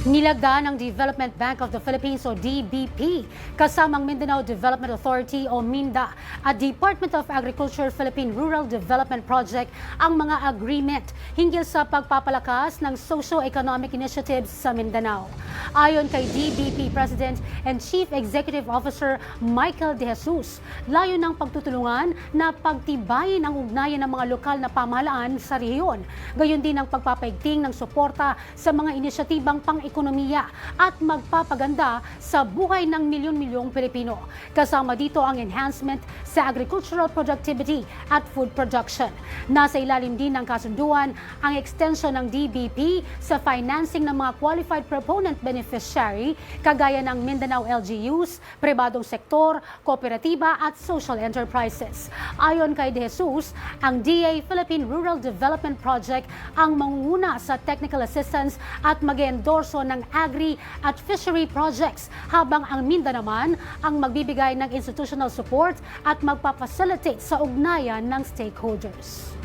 Nilagda ng Development Bank of the Philippines o DBP kasamang Mindanao Development Authority o MINDA at Department of Agriculture Philippine Rural Development Project ang mga agreement hinggil sa pagpapalakas ng socio-economic initiatives sa Mindanao. Ayon kay DBP President and Chief Executive Officer Michael De Jesus, layo ng pagtutulungan na pagtibayin ang ugnayan ng mga lokal na pamahalaan sa rehiyon. Gayon din ang pagpapaigting ng suporta sa mga inisyatibang pang-ekonomiya at magpapaganda sa buhay ng milyon-milyong Pilipino. Kasama dito ang enhancement sa agricultural productivity at food production. Nasa ilalim din ng kasunduan ang extension ng DBP sa financing ng mga qualified proponent beneficiary kagaya ng Mindanao LGUs, pribadong sektor, kooperatiba at social enterprises. Ayon kay De Jesus, ang DA Philippine Rural Development Project ang mangunguna sa technical assistance at mag-endorso ng agri at fishery projects habang ang MINDA naman ang magbibigay ng institutional support at magpapacilitate sa ugnayan ng stakeholders.